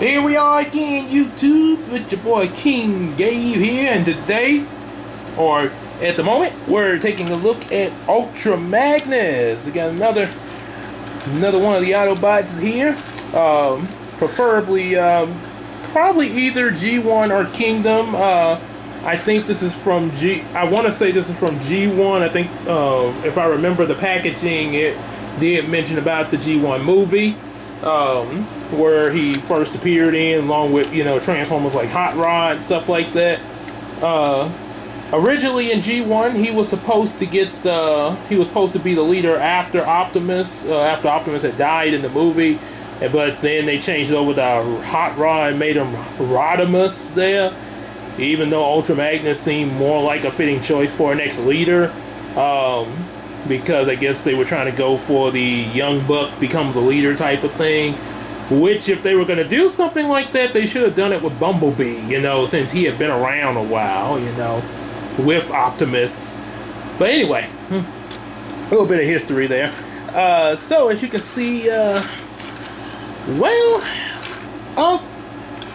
Here we are again, YouTube, with your boy King Gabe here, and today, or at the moment, we're taking a look at Ultra Magnus. We got another one of the Autobots here. Preferably, probably either G1 or Kingdom. I think this is from I want to say this is from G1. I think, if I remember the packaging, it did mention about the G1 movie. Where he first appeared in, along with, Transformers like Hot Rod, stuff like that. Originally in G1, he was supposed to be the leader after Optimus, after Optimus had died in the movie, but then they changed it over to Hot Rod and made him Rodimus there, even though Ultra Magnus seemed more like a fitting choice for our next leader. Because I guess they were trying to go for the young buck becomes a leader type of thing, which if they were going to do something like that, they should have done it with Bumblebee, since he had been around a while, with Optimus. But anyway, a little bit of history there. So as you can see,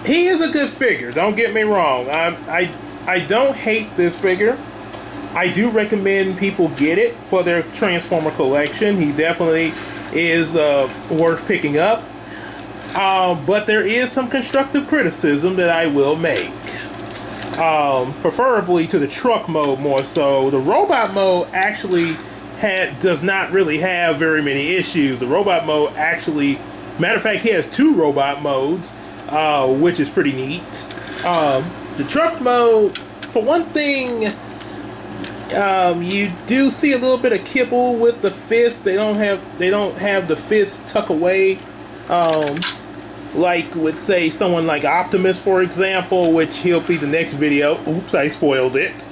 he is a good figure, don't get me wrong. I don't hate this figure. I do recommend people get it for their Transformer collection. He definitely is worth picking up. But there is some constructive criticism that I will make. Preferably to the truck mode more so. The robot mode actually does not really have very many issues. The robot mode actually, matter of fact, he has two robot modes, which is pretty neat. The truck mode, for one thing, you do see a little bit of kibble with the fist. They don't have the fist tuck away, like with, say, someone like Optimus, for example, which he'll be the next video. Oops, I spoiled it.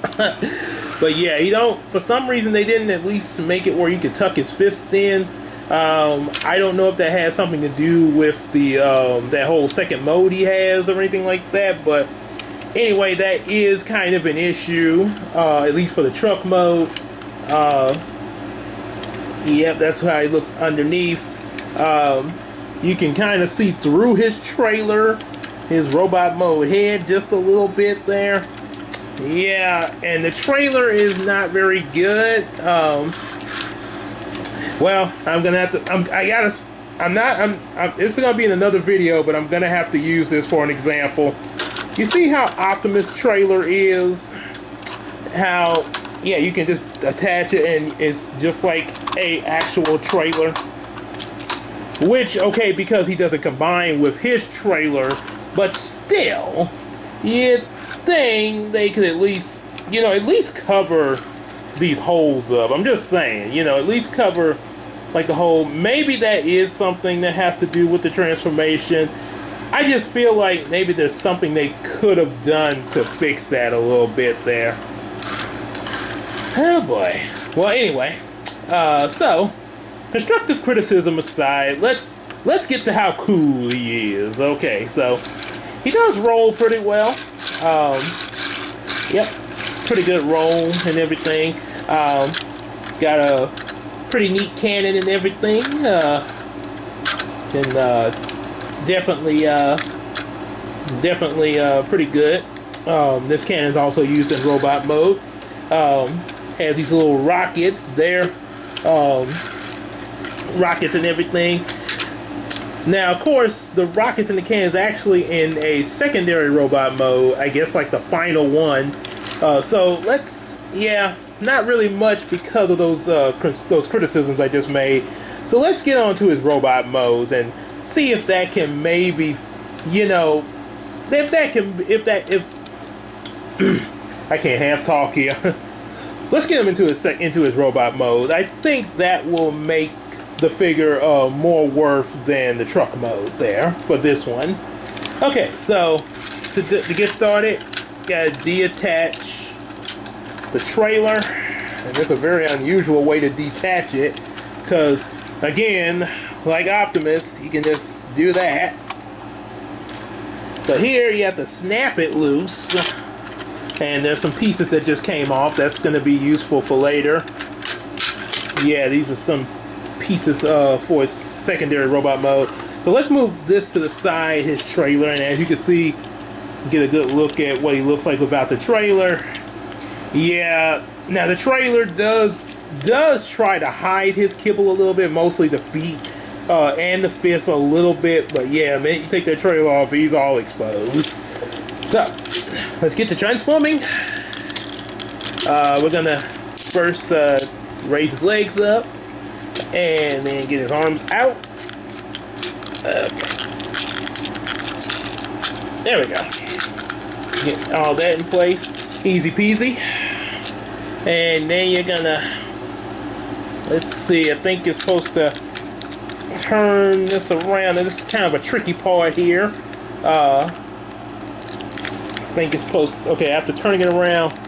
But yeah, for some reason they didn't at least make it where you could tuck his fist in. I don't know if that has something to do with the that whole second mode he has or anything like that, but anyway, that is kind of an issue, at least for the truck mode. Yep, that's how he looks underneath. You can kind of see through his trailer, his robot mode head, just a little bit there. Yeah, and the trailer is not very good. Well, I'm gonna have to. It's gonna be in another video, but I'm gonna have to use this for an example. You see how Optimus trailer is? How, yeah, you can just attach it and it's just like a actual trailer. Which, okay, because he doesn't combine with his trailer, but still, you'd think they could at least, at least cover these holes up. I'm just saying, at least cover like the whole, maybe that is something that has to do with the transformation. I just feel like maybe there's something they could have done to fix that a little bit there. Oh boy. Well, anyway, so constructive criticism aside, let's get to how cool he is. Okay, so he does roll pretty well. Yep, pretty good roll and everything. Got a pretty neat cannon and everything. Definitely pretty good. This cannon is also used in robot mode. Has these little rockets there, rockets and everything. Now, of course, the rockets in the cannon is actually in a secondary robot mode, I guess like the final one. So it's not really much because of those criticisms I just made. So let's get on to his robot modes and see if that can maybe, if I can't half talk here. Let's get him into his robot mode. I think that will make the figure more worth than the truck mode there for this one. Okay, so to get started, gotta detach the trailer, and it's a very unusual way to detach it, because again, like Optimus, you can just do that. So here you have to snap it loose, and there's some pieces that just came off. That's going to be useful for later. Yeah, these are some pieces for secondary robot mode. So let's move this to the side, his trailer, and as you can see, get a good look at what he looks like without the trailer. Yeah, now the trailer does try to hide his kibble a little bit, mostly the feet and the fists a little bit, but yeah, man, you take that trailer off, he's all exposed. So, let's get to transforming. We're gonna first raise his legs up, and then get his arms out. Okay. There we go. Get all that in place. Easy peasy. And then you're gonna, let's see, I think you're supposed to turn this around. This is kind of a tricky part here. I think it's supposed to, okay, after turning it around,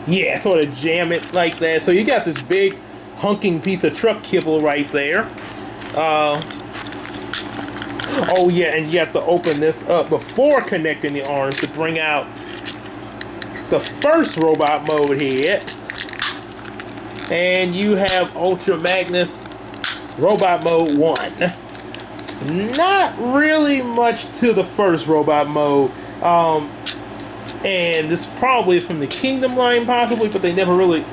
yeah, sort of jam it like that. So you got this big hunking piece of truck kibble right there. Oh yeah, and you have to open this up before connecting the arms to bring out the first robot mode here. And you have Ultra Magnus Robot Mode 1. Not really much to the first robot mode. And this probably is from the Kingdom line possibly, but they never really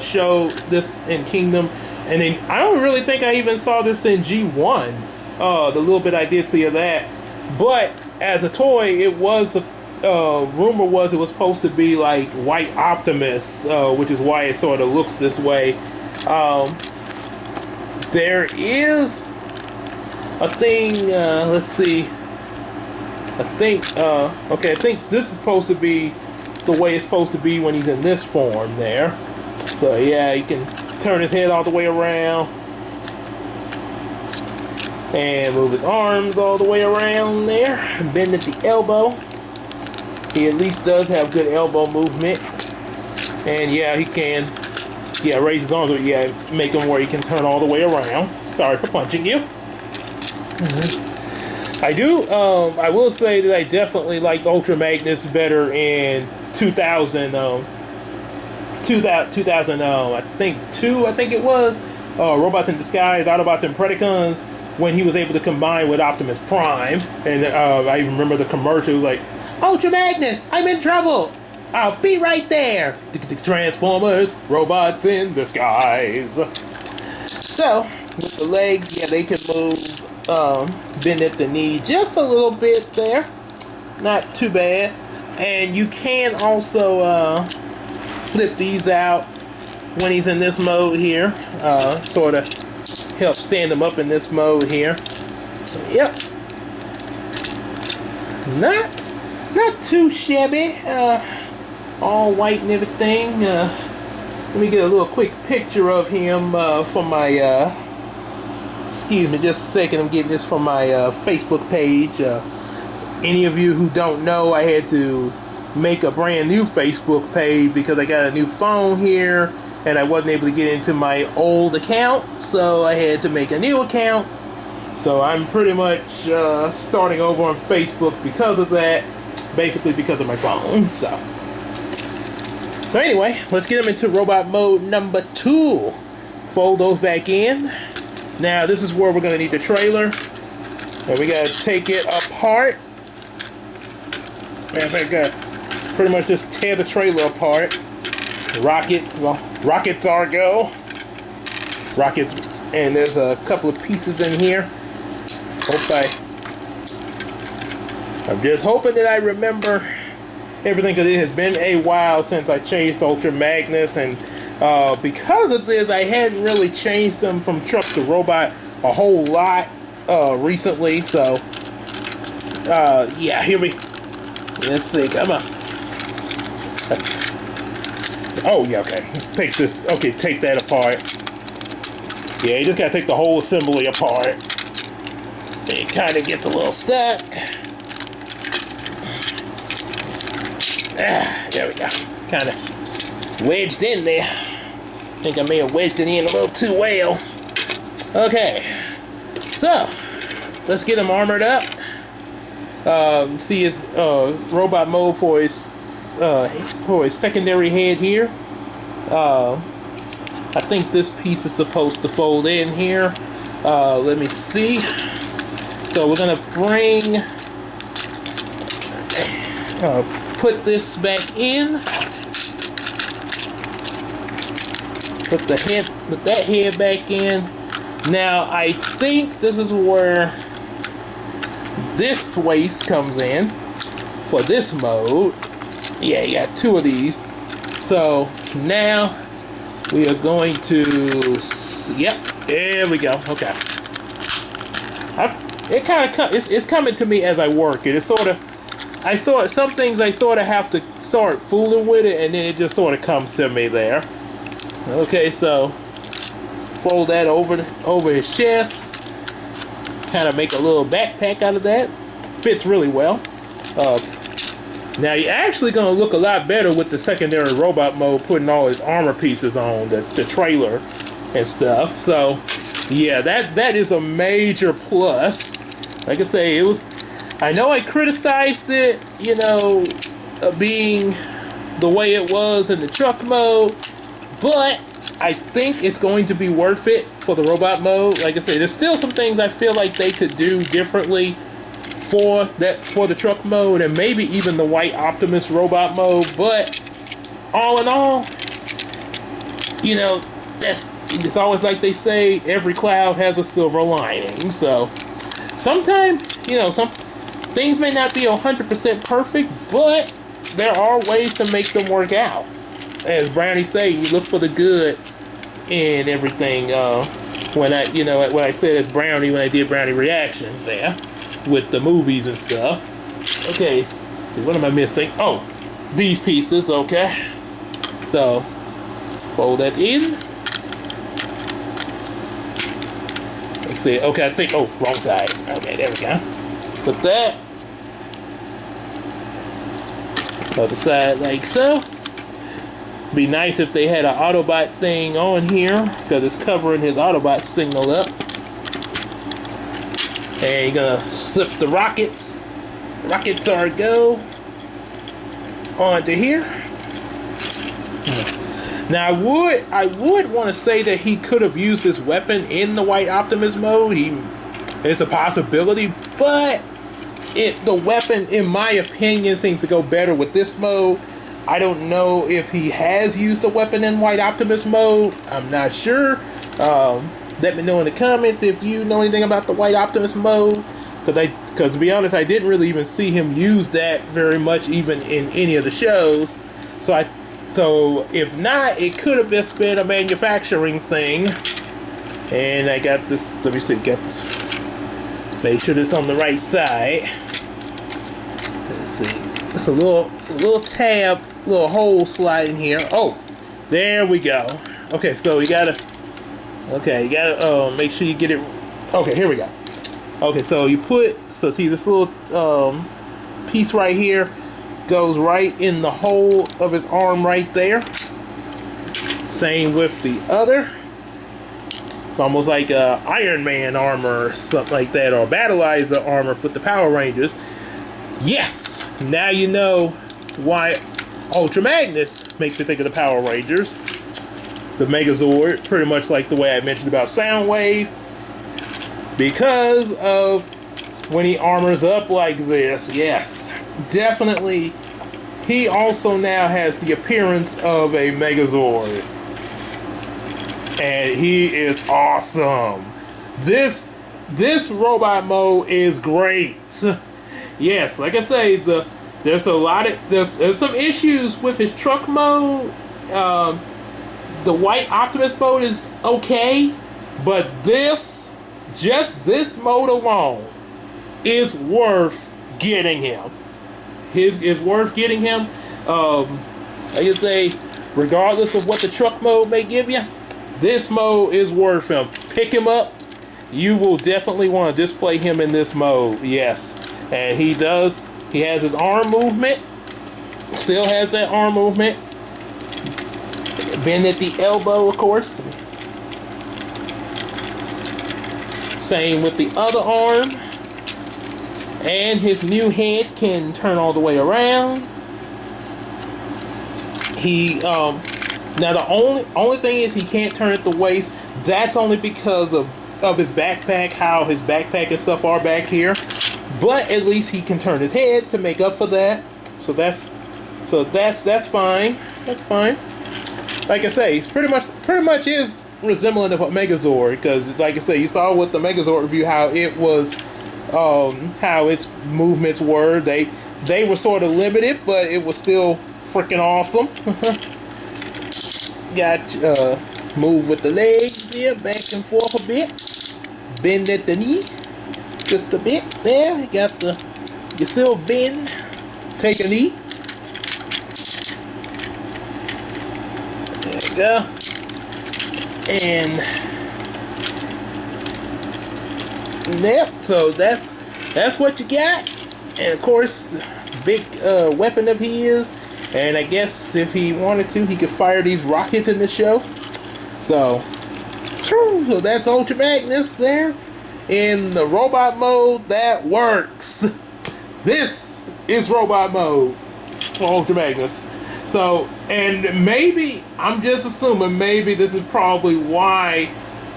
showed this in Kingdom. And then I don't really think I even saw this in G1. The little bit I did see of that. But as a toy, it was the rumor was it was supposed to be like White Optimus, which is why it sort of looks this way. There is a thing, let's see, I think this is supposed to be the way it's supposed to be when he's in this form there. So yeah, he can turn his head all the way around and move his arms all the way around there, bend at the elbow. He at least does have good elbow movement. And yeah, he can, yeah, raise his arms, but yeah, make him where he can turn all the way around. Sorry for punching you. I will say that I definitely liked Ultra Magnus better in 2000, I think it was, Robots in Disguise, Autobots and Predacons, when he was able to combine with Optimus Prime. And I even remember the commercial, it was like, Ultra Magnus, I'm in trouble. I'll be right there. Transformers, Robots in Disguise. So, with the legs, yeah, they can move, bend at the knee just a little bit there. Not too bad. And you can also flip these out when he's in this mode here. Sort of help stand him up in this mode here. Yep. Not too shabby. All white and everything. Let me get a little quick picture of him from my, excuse me just a second, I'm getting this from my Facebook page. Any of you who don't know, I had to make a brand new Facebook page because I got a new phone here and I wasn't able to get into my old account, so I had to make a new account. So I'm pretty much starting over on Facebook because of that, basically because of my phone. So anyway, let's get them into robot mode number 2. Fold those back in. Now this is where we're going to need the trailer. And we got to take it apart. Matter of fact, pretty much just tear the trailer apart. Rockets, well, rockets are go. Rockets, and there's a couple of pieces in here. I'm just hoping that I remember everything, because it has been a while since I changed Ultra Magnus, and because of this, I hadn't really changed them from truck to robot a whole lot recently. So yeah, here we. Let's see. Come on. Oh yeah, okay. Let's take this. Okay, take that apart. Yeah, you just gotta take the whole assembly apart. It kind of gets a little stuck. There we go. Kind of wedged in there. I think I may have wedged it in a little too well. Okay, so let's get him armored up. See his robot mode for his secondary head here. I think this piece is supposed to fold in here. Let me see. So we're gonna bring, put this back in. Put that head back in. Now I think this is where this waist comes in for this mode. Yeah, you got two of these. So now we are going to, yep, there we go. Okay. It kind of it's coming to me as I work it. It's sort of, some things I sort of have to start fooling with it, and then it just sort of comes to me there. Okay, so fold that over his chest. Kind of make a little backpack out of that. Fits really well. Now you're actually going to look a lot better with the secondary robot mode, putting all his armor pieces on the trailer and stuff. So yeah, that is a major plus. Like I say, it was, I know I criticized it, you know, being the way it was in the truck mode, but I think it's going to be worth it for the robot mode. Like I say, there's still some things I feel like they could do differently for the truck mode, and maybe even the White Optimus robot mode. But all in all, you know, it's always like they say, every cloud has a silver lining. So sometimes, you know, some things may not be 100% perfect, but there are ways to make them work out. As Brownie say, you look for the good in everything. When I said as Brownie, when I did Brownie reactions there with the movies and stuff. Okay, let's see, what am I missing? Oh, these pieces. Okay, so fold that in. Let's see. Okay, I think, oh, wrong side. Okay, there we go. Put that other side like so. Be nice if they had an Autobot thing on here, because it's covering his Autobot signal up. And you're gonna slip the rockets. Rockets are go onto here. Now I would want to say that he could have used this weapon in the White Optimus mode. It's a possibility, but the weapon, in my opinion, seems to go better with this mode. I don't know if he has used the weapon in White Optimus mode. I'm not sure. Let me know in the comments if you know anything about the White Optimus mode. Because to be honest, I didn't really even see him use that very much, even in any of the shows. So if not, it could have just been a manufacturing thing. And I got this. Let me see. Make sure it's on the right side. Let's see. It's a little tab, little hole slide in here. Oh, there we go. Okay, so you gotta make sure you get it. Okay, here we go. Okay, so see this little piece right here goes right in the hole of his arm right there. Same with the other. It's almost like Iron Man armor or something like that, or Battleizer armor with the Power Rangers. Yes! Now you know why Ultra Magnus makes me think of the Power Rangers. The Megazord, pretty much like the way I mentioned about Soundwave. Because of when he armors up like this. Yes, definitely. He also now has the appearance of a Megazord. And he is awesome. This robot mode is great. Yes, like I say, there's some issues with his truck mode. The White Optimus mode is okay, but just this mode alone is worth getting him. Is worth getting him. Like I say, regardless of what the truck mode may give you, this mode is worth him. Pick him up. You will definitely want to display him in this mode. Yes. And he does. He has his arm movement. Still has that arm movement. Bend at the elbow, of course. Same with the other arm. And his new head can turn all the way around. Now the only thing is he can't turn at the waist. That's only because of of his backpack, how his backpack and stuff are back here. But at least he can turn his head to make up for that. So that's fine. That's fine. Like I say, he's pretty much is resembling of a Megazord, because like I say, you saw with the Megazord review how it was, how its movements were. They were sort of limited, but it was still freaking awesome. Got move with the legs here, back and forth a bit. Bend at the knee, just a bit there. You got the, you still bend, take a knee. There you go. And yep, so that's what you got. And of course, big weapon of his. And I guess if he wanted to, he could fire these rockets in the show. So that's Ultra Magnus there in the robot mode that works. This is robot mode for Ultra Magnus. So, and maybe, I'm just assuming, maybe this is probably why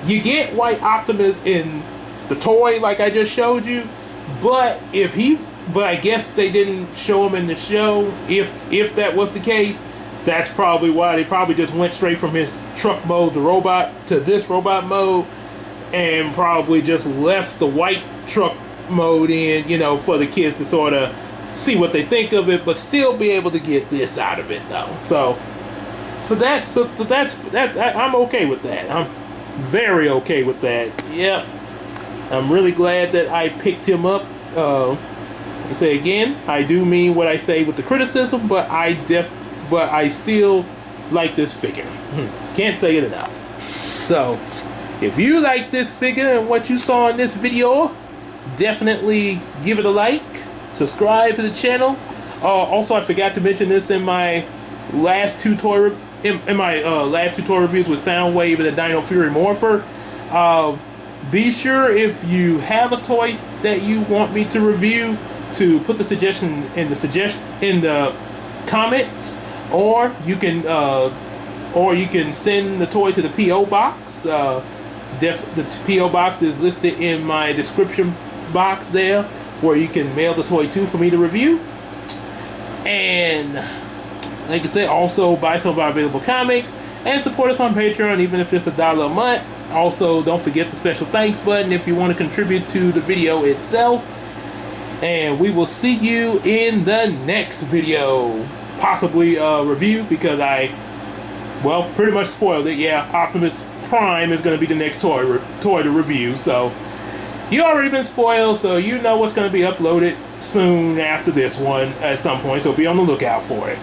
you get White Optimus in the toy like I just showed you. But I guess they didn't show him in the show. If that was the case, that's probably why. They probably just went straight from his truck mode, the robot, to this robot mode, and probably just left the white truck mode in, you know, for the kids to sort of see what they think of it, but still be able to get this out of it though. So that's that. I'm okay with that. I'm very okay with that. Yep. I'm really glad that I picked him up. I say again, I do mean what I say with the criticism, but I still like this figure. Can't say it enough. So if you like this figure and what you saw in this video, definitely give it a like. Subscribe to the channel. Also, I forgot to mention this in my last two toy reviews with Soundwave and the Dino Fury Morpher. Be sure, if you have a toy that you want me to review, to put the suggestion in the comments, or you can send the toy to the PO box. The PO box is listed in my description box there, where you can mail the toy to for me to review. And like I said, also buy some of our available comics and support us on Patreon, even if it's $1 a month. Also, don't forget the special thanks button if you want to contribute to the video itself. And we will see you in the next video, possibly review, because I pretty much spoiled it. Yeah, Optimus Prime is going to be the next toy to review, so you already been spoiled, so you know what's going to be uploaded soon after this one at some point, so be on the lookout for it.